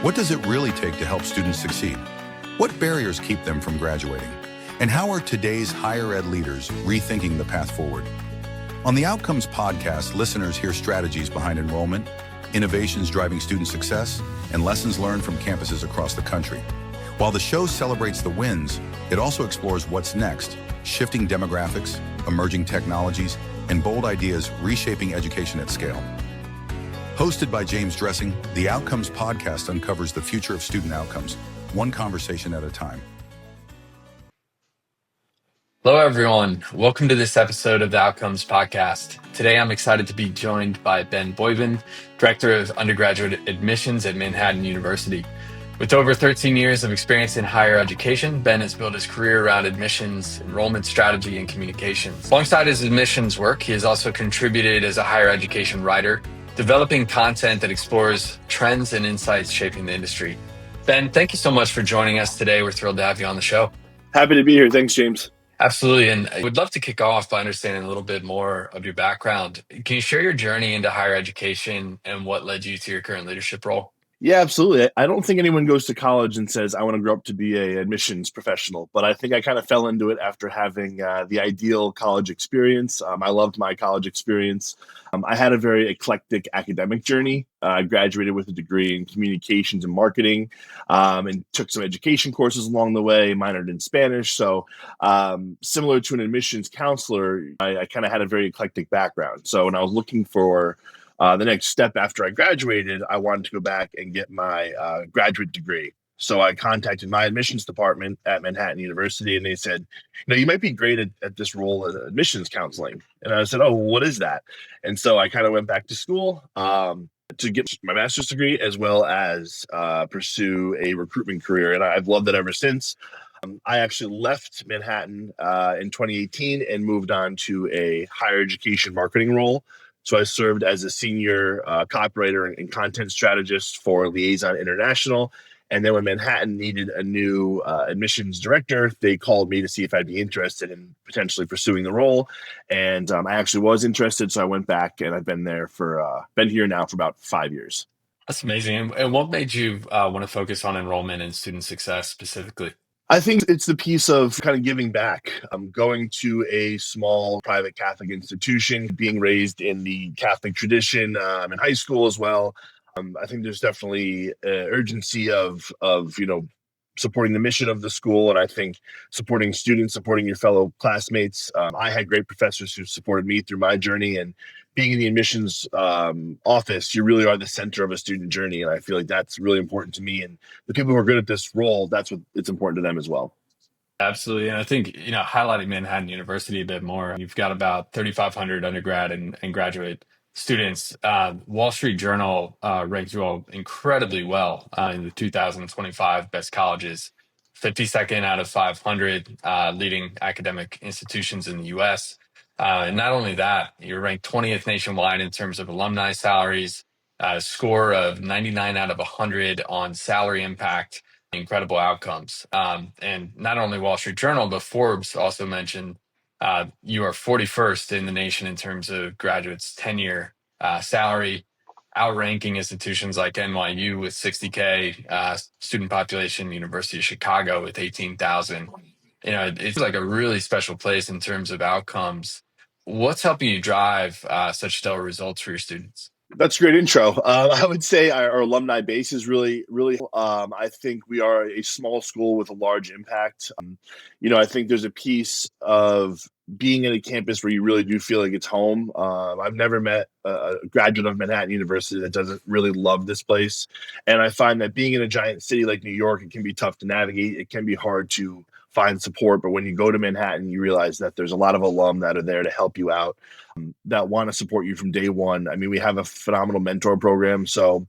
What does it really take to help students succeed? What barriers keep them from graduating? And how are today's higher ed leaders rethinking the path forward? On the Outcomes podcast, listeners hear strategies behind enrollment, innovations driving student success, and lessons learned from campuses across the country. While the show celebrates the wins, it also explores what's next, shifting demographics, emerging technologies, and bold ideas reshaping education at scale. Hosted by James Dressing, the Outcomes podcast uncovers the future of student outcomes, one conversation at a time. Hello, everyone. Welcome to this episode of the Outcomes podcast. Today, I'm excited to be joined by Ben Boivin, Director of Undergraduate Admissions at Manhattan University. With over 13 years of experience in higher education, Ben has built his career around admissions, enrollment strategy, and communications. Alongside his admissions work, he has also contributed as a higher education writer, developing content that explores trends and insights shaping the industry. Ben, thank you so much for joining us today. We're thrilled to have you on the show. Happy to be here. Thanks, James. Absolutely. And I would love to kick off by understanding a little bit more of your background. Can you share your journey into higher education and what led you to your current leadership role? Yeah, absolutely. I don't think anyone goes to college and says, I want to grow up to be an admissions professional, but I think I kind of fell into it after having the ideal college experience. I loved my college experience. I had a very eclectic academic journey. I graduated with a degree in communications and marketing, and took some education courses along the way, minored in Spanish. So similar to an admissions counselor, I kind of had a very eclectic background. So when I was looking for the next step after I graduated, I wanted to go back and get my graduate degree. So I contacted my admissions department at Manhattan University, and they said, you might be great at this role in admissions counseling. And I said, oh, what is that? And so I kind of went back to school to get my master's degree, as well as pursue a recruitment career. And I've loved it ever since. I actually left Manhattan in 2018 and moved on to a higher education marketing role. So I served as a senior copywriter and content strategist for Liaison International. And then when Manhattan needed a new admissions director, they called me to see if I'd be interested in potentially pursuing the role. And I actually was interested. So I went back, and I've been here now for about 5 years. That's amazing. And what made you want to focus on enrollment and student success specifically? I think it's the piece of kind of giving back. Going to a small private Catholic institution, being raised in the Catholic tradition in high school as well. I think there's definitely urgency of supporting the mission of the school, and I think supporting students, supporting your fellow classmates. I had great professors who supported me through my journey, and being in the admissions office, you really are the center of a student journey, and I feel like that's really important to me. And the people who are good at this role, that's what it's important to them as well. Absolutely. And I think, highlighting Manhattan University a bit more, you've got about 3,500 undergrad and graduate students. Wall Street Journal ranked you all incredibly well in the 2025 best colleges, 52nd out of 500 leading academic institutions in the U.S. And not only that, you're ranked 20th nationwide in terms of alumni salaries, a score of 99 out of 100 on salary impact, incredible outcomes. And not only Wall Street Journal, but Forbes also mentioned you are 41st in the nation in terms of graduates' tenure salary, outranking institutions like NYU with 60K student population, University of Chicago with 18,000. It's like a really special place in terms of outcomes. What's helping you drive such stellar results for your students? That's a great intro. I would say our alumni base is really. I think we are a small school with a large impact. I think there's a piece of being in a campus where you really do feel like it's home. I've never met a graduate of Manhattan University that doesn't really love this place. And I find that being in a giant city like New York, it can be tough to navigate. It can be hard to find support. But when you go to Manhattan, you realize that there's a lot of alum that are there to help you out, that want to support you from day one. I mean, we have a phenomenal mentor program. So,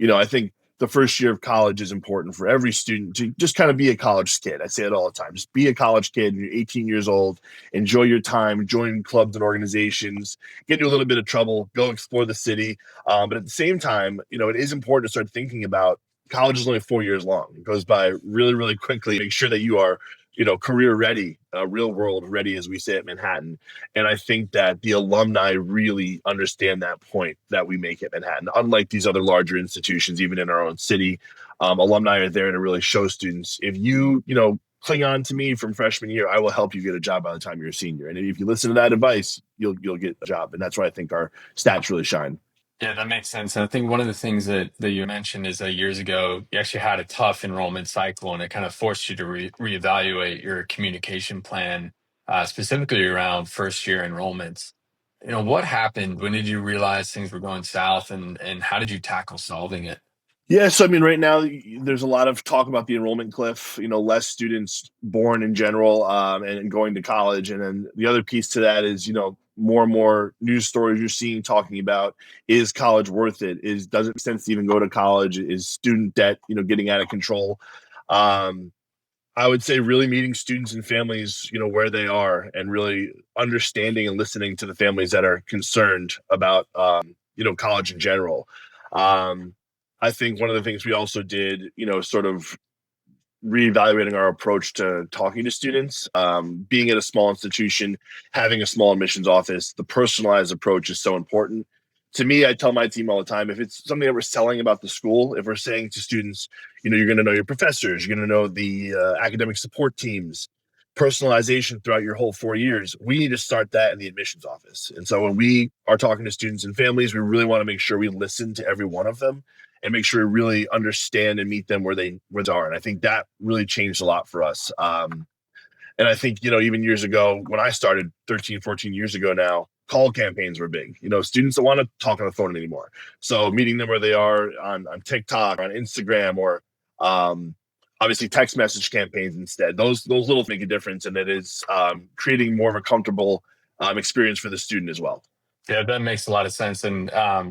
I think the first year of college is important for every student to just kind of be a college kid. I say it all the time. Just be a college kid. You're 18 years old. Enjoy your time. Join clubs and organizations. Get into a little bit of trouble. Go explore the city. But at the same time, it is important to start thinking about college is only 4 years long. It goes by really, really quickly. Make sure that you are career ready, real world ready, as we say at Manhattan. And I think that the alumni really understand that point that we make at Manhattan. Unlike these other larger institutions, even in our own city, alumni are there to really show students, if you cling on to me from freshman year, I will help you get a job by the time you're a senior. And if you listen to that advice, you'll get a job. And that's where I think our stats really shine. Yeah, that makes sense. And I think one of the things that you mentioned is that years ago, you actually had a tough enrollment cycle and it kind of forced you to reevaluate your communication plan, specifically around first year enrollments. What happened? When did you realize things were going south and how did you tackle solving it? Yeah, so I mean, right now there's a lot of talk about the enrollment cliff. Less students born in general, and going to college, and then the other piece to that is more and more news stories you're seeing talking about, is college worth it? Does it make sense to even go to college? Is student debt getting out of control? Um, I would say really meeting students and families, where they are, and really understanding and listening to the families that are concerned about, college in general. Um, I think one of the things we also did, sort of reevaluating our approach to talking to students, being at a small institution, having a small admissions office, the personalized approach is so important. To me, I tell my team all the time, if it's something that we're selling about the school, if we're saying to students, you're going to know your professors, you're going to know the academic support teams, personalization throughout your whole 4 years, we need to start that in the admissions office. And so when we are talking to students and families, we really want to make sure we listen to every one of them and make sure we really understand and meet them where they are. And I think that really changed a lot for us. And I think, even years ago when I started 13, 14 years ago now, call campaigns were big. Students don't want to talk on the phone anymore. So meeting them where they are on TikTok, or on Instagram, or obviously text message campaigns instead. Those little make a difference. And it is creating more of a comfortable experience for the student as well. Yeah, that makes a lot of sense, and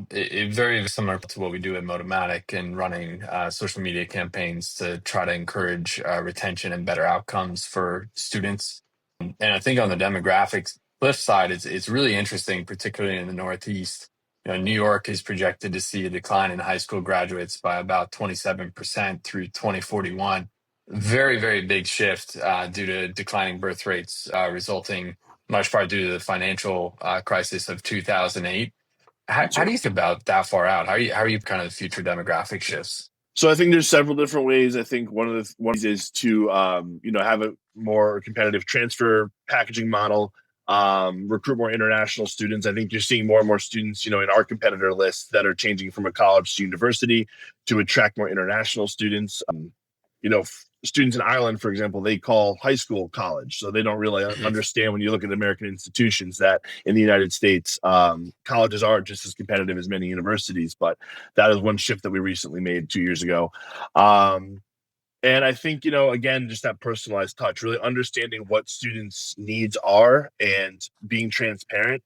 it very similar to what we do at Motimatic and running social media campaigns to try to encourage retention and better outcomes for students. And I think on the demographics flip side, it's really interesting, particularly in the Northeast. New York is projected to see a decline in high school graduates by about 27% through 2041. Very, very big shift due to declining birth rates, resulting much part due to the financial crisis of 2008. How do you think about that far out? How are you kind of future demographic shifts? So I think there's several different ways. I think one of the ones is to have a more competitive transfer packaging model, recruit more international students. I think you're seeing more and more students, in our competitor list that are changing from a college to university to attract more international students. Students in Ireland, for example, they call high school college. So they don't really understand, when you look at American institutions, that in the United States, colleges are just as competitive as many universities. But that is one shift that we recently made 2 years ago. And I think, again, just that personalized touch, really understanding what students' needs are and being transparent,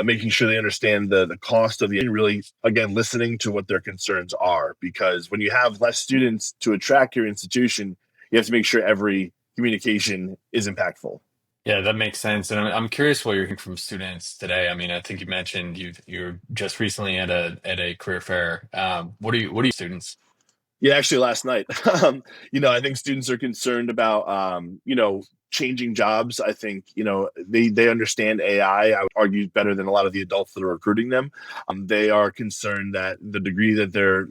making sure they understand the cost of and really, again, listening to what their concerns are. Because when you have less students to attract your institution, you have to make sure every communication is impactful. Yeah, that makes sense. And I'm curious what you're hearing from students today. I mean, I think you mentioned you're just recently at a career fair. What do you students? Yeah, actually, last night. I think students are concerned about, changing jobs. I think, they understand AI, I would argue, better than a lot of the adults that are recruiting them. They are concerned that the degree that they're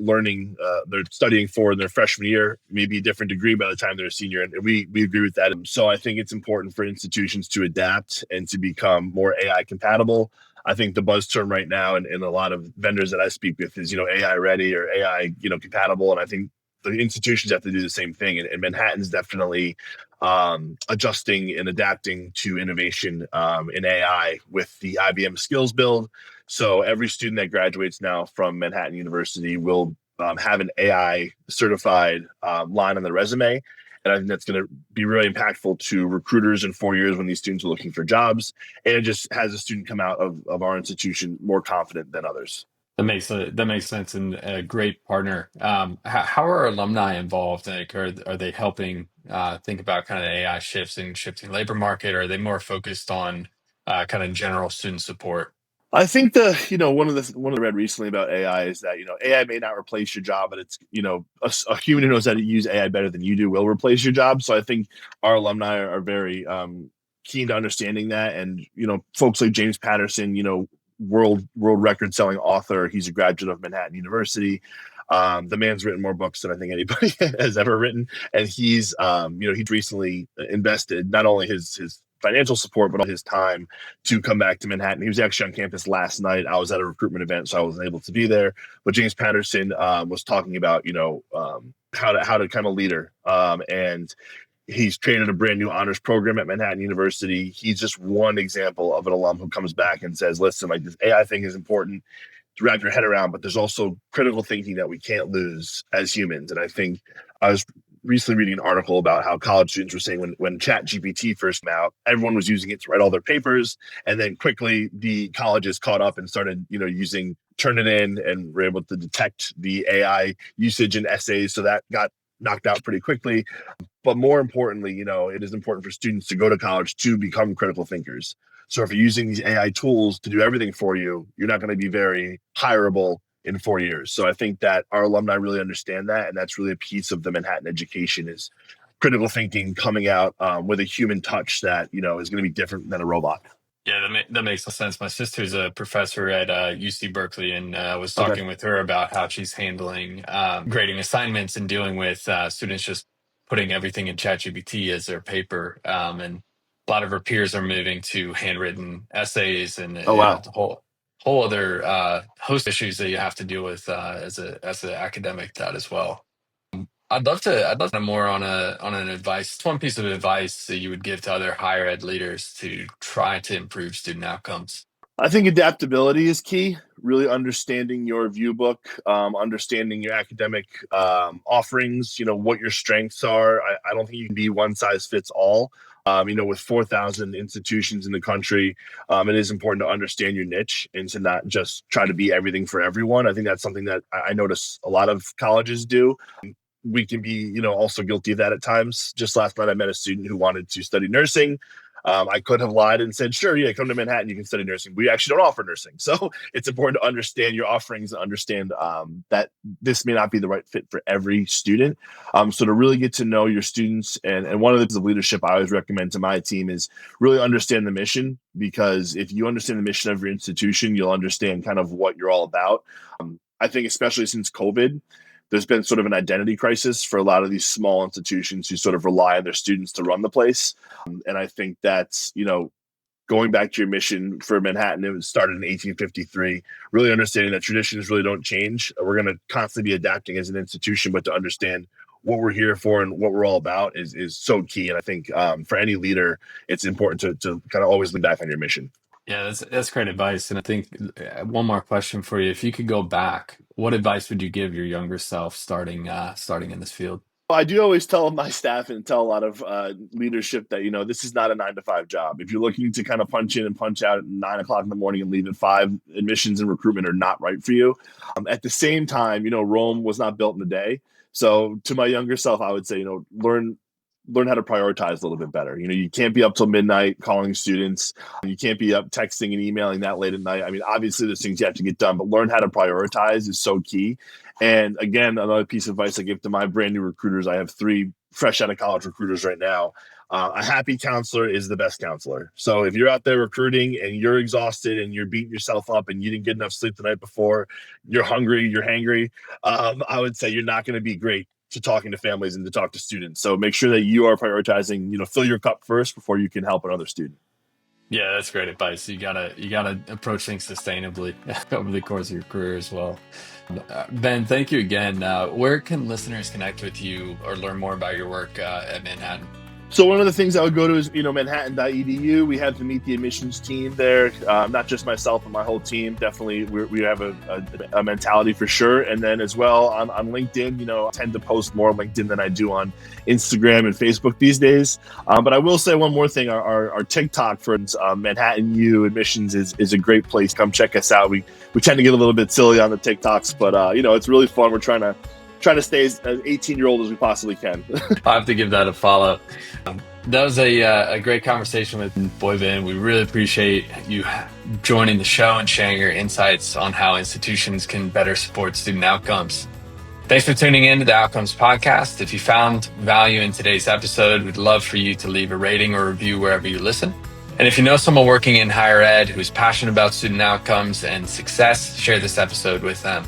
studying for in their freshman year may be a different degree by the time they're a senior. And we agree with that. So I think it's important for institutions to adapt and to become more AI compatible. I think the buzz term right now, and a lot of vendors that I speak with, is AI ready or AI compatible, and I think the institutions have to do the same thing. And Manhattan's definitely adjusting and adapting to innovation in AI with the IBM Skills Build. So every student that graduates now from Manhattan University will have an AI certified line on their resume. And I think that's going to be really impactful to recruiters in 4 years when these students are looking for jobs. And it just has a student come out of our institution more confident than others. That makes sense, and a great partner. How are alumni involved? Like, are they helping think about kind of AI shifts and shifting labor market? Or are they more focused on kind of general student support? I think one of the read recently about AI is that AI may not replace your job, but it's a human who knows how to use AI better than you do will replace your job. So I think our alumni are very keen to understanding that, and folks like James Patterson, world record selling author. He's a graduate of Manhattan University. The man's written more books than I think anybody has ever written, and he's recently invested not only his financial support, but all his time to come back to Manhattan. He was actually on campus last night. I was at a recruitment event, so I wasn't able to be there. But James Patterson was talking about, how to kind of leader. And he's created a brand new honors program at Manhattan University. He's just one example of an alum who comes back and says, listen, like, this AI thing is important to wrap your head around, but there's also critical thinking that we can't lose as humans. And I think I was recently reading an article about how college students were saying when ChatGPT first came out, everyone was using it to write all their papers, and then quickly the colleges caught up and started using Turnitin, and were able to detect the AI usage in essays, so that got knocked out pretty quickly. But more importantly, it is important for students to go to college to become critical thinkers. So if you're using these AI tools to do everything for you, you're not going to be very hireable in 4 years. So I think that our alumni really understand that, and that's really a piece of the Manhattan education is critical thinking coming out with a human touch that is going to be different than a robot. Yeah, that makes sense. My sister's a professor at UC Berkeley, and I was talking with her about how she's handling grading assignments and dealing with students just putting everything in ChatGPT as their paper. And a lot of her peers are moving to handwritten essays, and Oh, wow. the whole other host of issues that you have to deal with as an academic that as well. I'd love to know more on an advice. One piece of advice that you would give to other higher ed leaders to try to improve student outcomes. I think adaptability is key. Really understanding your view book, understanding your academic offerings, what your strengths are. I don't think you can be one size fits all. With 4,000 institutions in the country, it is important to understand your niche and to not just try to be everything for everyone. I think that's something that I notice a lot of colleges do. We can be, also guilty of that at times. Just last night, I met a student who wanted to study nursing. I could have lied and said, sure, yeah, come to Manhattan, you can study nursing. We actually don't offer nursing. So it's important to understand your offerings and understand that this may not be the right fit for every student. So to really get to know your students, and one of the pieces of leadership I always recommend to my team is really understand the mission, because if you understand the mission of your institution, you'll understand kind of what you're all about. I think especially since COVID, there's been sort of an identity crisis for a lot of these small institutions who sort of rely on their students to run the place. And I think that's, going back to your mission for Manhattan, it was started in 1853, really understanding that traditions really don't change. We're going to constantly be adapting as an institution, but to understand what we're here for and what we're all about is so key. And I think for any leader, it's important to kind of always lean back on your mission. Yeah, that's great advice. And I think one more question for you: if you could go back, what advice would you give your younger self starting in this field? I do always tell my staff and tell a lot of leadership that, this is not a 9 to 5 job. If you're looking to kind of punch in and punch out at 9 o'clock in the morning and leave at 5, admissions and recruitment are not right for you. At the same time, Rome was not built in a day. So to my younger self, I would say, learn how to prioritize a little bit better. You can't be up till midnight calling students. You can't be up texting and emailing that late at night. I mean, obviously there's things you have to get done, but learn how to prioritize is so key. And again, another piece of advice I give to my brand new recruiters, I have 3 fresh out of college recruiters right now. A happy counselor is the best counselor. So if you're out there recruiting and you're exhausted and you're beating yourself up and you didn't get enough sleep the night before, you're hungry, you're hangry, I would say you're not going to be great to talking to families and to talk to students. So make sure that you are prioritizing, fill your cup first before you can help another student. Yeah, that's great advice. You gotta approach things sustainably over the course of your career as well. Ben, thank you again. Where can listeners connect with you or learn more about your work at Manhattan? So one of the things I would go to is, manhattan.edu. We have the Meet the Admissions team there, not just myself, but my whole team. Definitely, we have a mentality for sure. And then as well on LinkedIn, I tend to post more on LinkedIn than I do on Instagram and Facebook these days. But I will say one more thing. Our TikTok for Manhattan U Admissions is a great place. Come check us out. We tend to get a little bit silly on the TikToks, but it's really fun. We're trying to stay as 18-year-old as we possibly can. I have to give that a follow. That was a great conversation with Boivin. We really appreciate you joining the show and sharing your insights on how institutions can better support student outcomes. Thanks for tuning in to the Outcomes Podcast. If you found value in today's episode, we'd love for you to leave a rating or review wherever you listen. And if you know someone working in higher ed who's passionate about student outcomes and success, share this episode with them.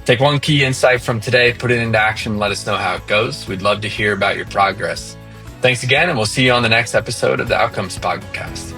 Take one key insight from today, put it into action, let us know how it goes. We'd love to hear about your progress. Thanks again, and we'll see you on the next episode of the Outcomes Podcast.